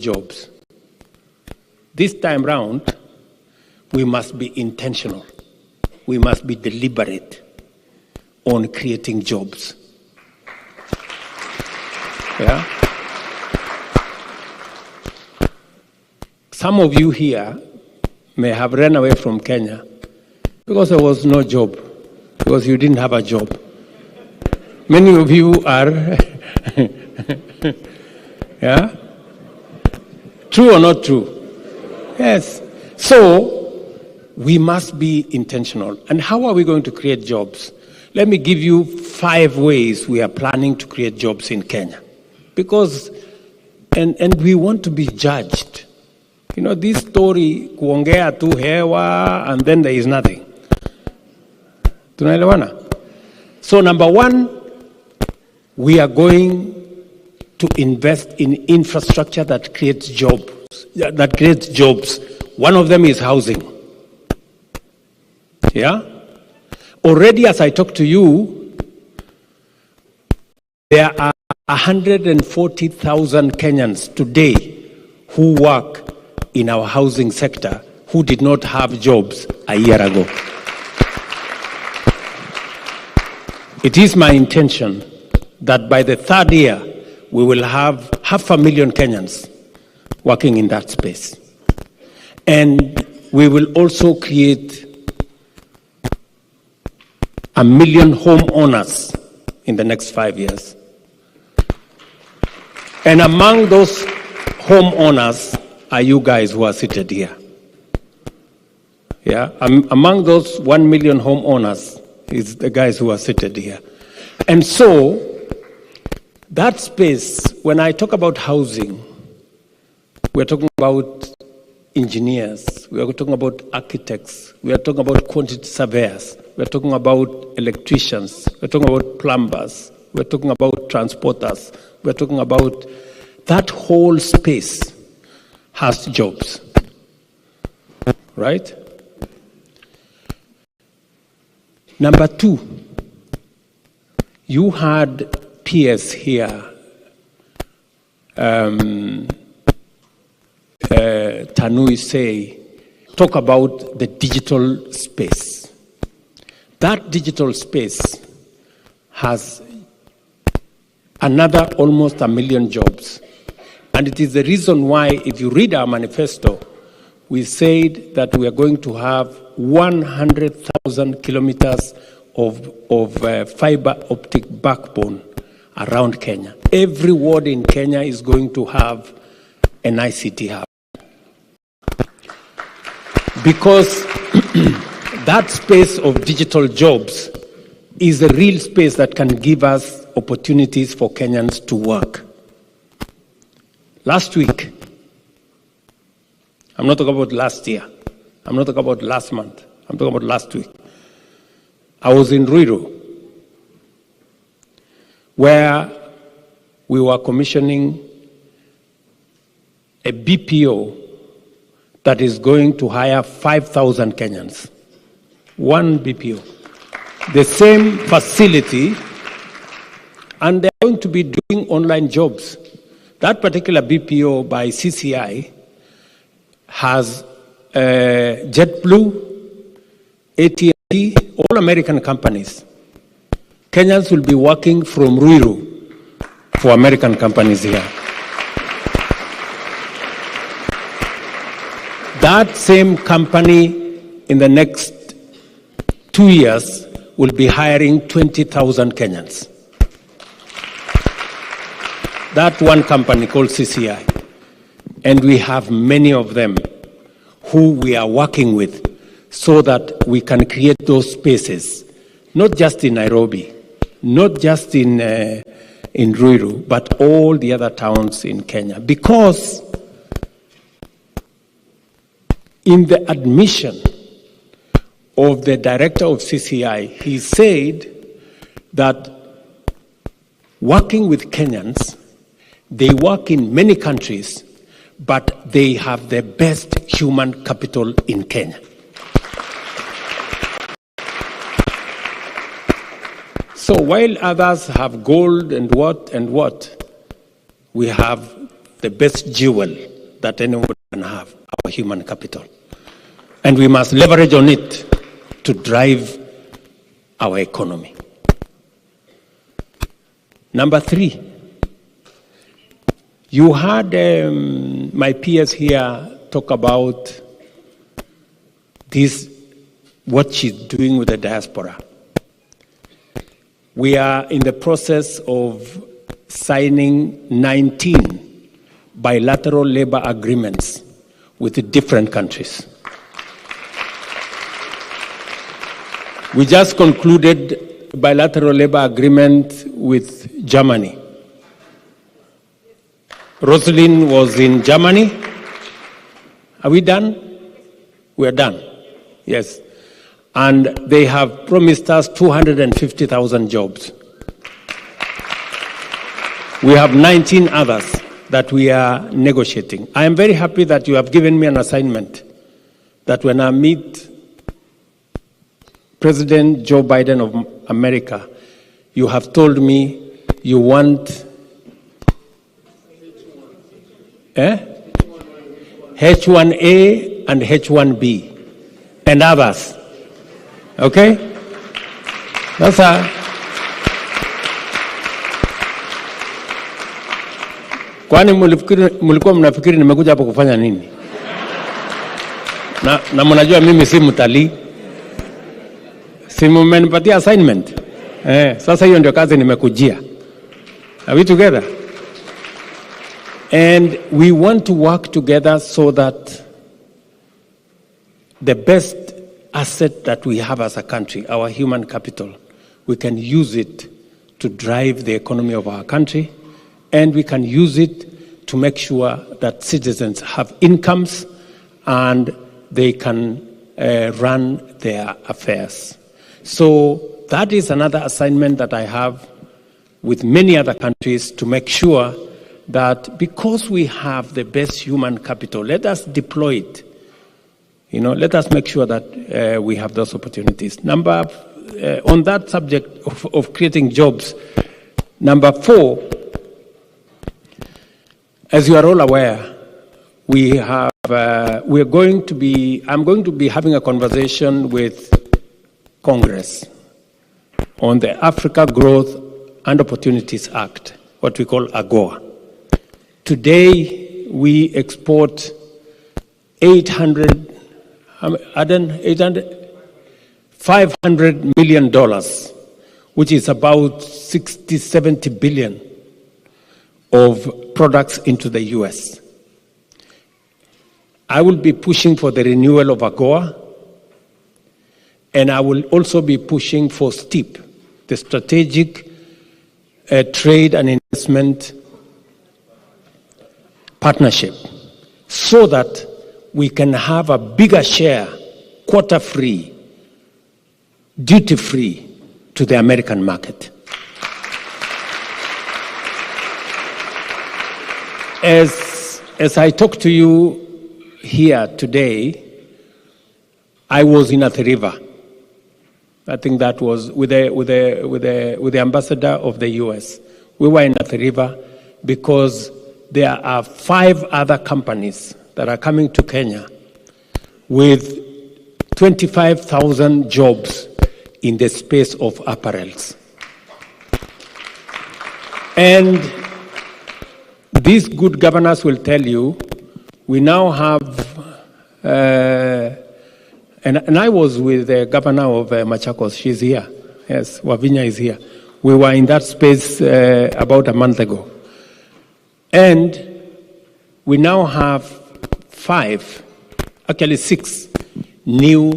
jobs. This time round, we must be intentional. We must be deliberate on creating jobs. Yeah? Some of you here may have run away from Kenya because there was no job, because you didn't have a job. Many of you are, yeah? True or not true? Yes. So, we must be intentional. And how are we going to create jobs? Let me give you 5 ways we are planning to create jobs in Kenya. Because, and we want to be judged. You know, this story, kuongea tu hewa, and then there is nothing. Tunaelewana? So, number 1, we are going to invest in infrastructure that creates jobs. One of them is housing. Yeah? Already, as I talk to you, there are 140,000 Kenyans today who work in our housing sector who did not have jobs a year ago. It is my intention that by the 3rd year, we will have 500,000 Kenyans working in that space. And we will also create 1 million homeowners in the next 5 years. And among those homeowners are you guys who are seated here. Yeah, among those 1 million homeowners is the guys who are seated here. And so, that space, when I talk about housing, we're talking about engineers, we are talking about architects, we are talking about quantity surveyors, we're talking about electricians, we're talking about plumbers, we're talking about transporters, we're talking about that whole space has jobs, right? Number 2, you had PS here, Tanui say, talk about the digital space. That digital space has another almost 1 million jobs. And it is the reason why, if you read our manifesto, we said that we are going to have 100,000 kilometers of fiber optic backbone around Kenya. Every ward in Kenya is going to have an ICT hub. Because that space of digital jobs is a real space that can give us opportunities for Kenyans to work. Last week, I'm not talking about last year, I'm not talking about last month, I'm talking about last week. I was in Ruiru, where we were commissioning a BPO that is going to hire 5,000 Kenyans. One BPO. The same facility, and they're going to be doing online jobs. That particular BPO by CCI has JetBlue, AT&T, all American companies. Kenyans will be working from Ruiru for American companies here. That same company in the next 2 years will be hiring 20,000 Kenyans. That one company called CCI. And we have many of them who we are working with so that we can create those spaces, not just in Nairobi, not just in Ruiru, but all the other towns in Kenya. Because in the admission of the director of CCI, he said that working with Kenyans, they work in many countries, but they have the best human capital in Kenya. So while others have gold and what, we have the best jewel that anyone can have, our human capital. And we must leverage on it to drive our economy. Number 3, you heard my peers here talk about this, what she's doing with the diaspora. We are in the process of signing 19 bilateral labor agreements with different countries. We just concluded a bilateral labor agreement with Germany. Rosalind was in Germany. Are we done? We are done. Yes. And they have promised us 250,000 jobs. We have 19 others that we are negotiating. I am very happy that you have given me an assignment that when I meet President Joe Biden of America, you have told me you want H1A and H1B and others. Okay? That's kwani mulikuwa mnafikiri nimekuja hapo kufanya nini? Na mnajua mimi si mtalii. Si mmenipatia assignment. Sasa hiyo ndio kazi nimekujia. Are we together? And we want to work together so that the best asset that we have as a country, our human capital, we can use it to drive the economy of our country, and we can use it to make sure that citizens have incomes and they can run their affairs. So that is another assignment that I have with many other countries to make sure that because we have the best human capital, let us deploy it. Let us make sure that we have those opportunities. On that subject of creating jobs, number 4, as you are all aware, I'm going to be having a conversation with Congress on the Africa Growth and Opportunities Act, what we call AGOA. Today, we export $500 million, which is about 70 billion of products into the US. I will be pushing for the renewal of AGOA, and I will also be pushing for STEEP, the Strategic Trade and Investment Partnership, so that we can have a bigger share, quota-free, duty-free to the American market. As I talk to you here today, I was in Athi River. I think that was with the ambassador of the US. We were in Athi River because there are 5 other companies that are coming to Kenya with 25,000 jobs in the space of apparels. And these good governors will tell you, we now have, and I was with the governor of Machakos, she's here. Yes, Wavinya is here. We were in that space about a month ago. And we now have 6 new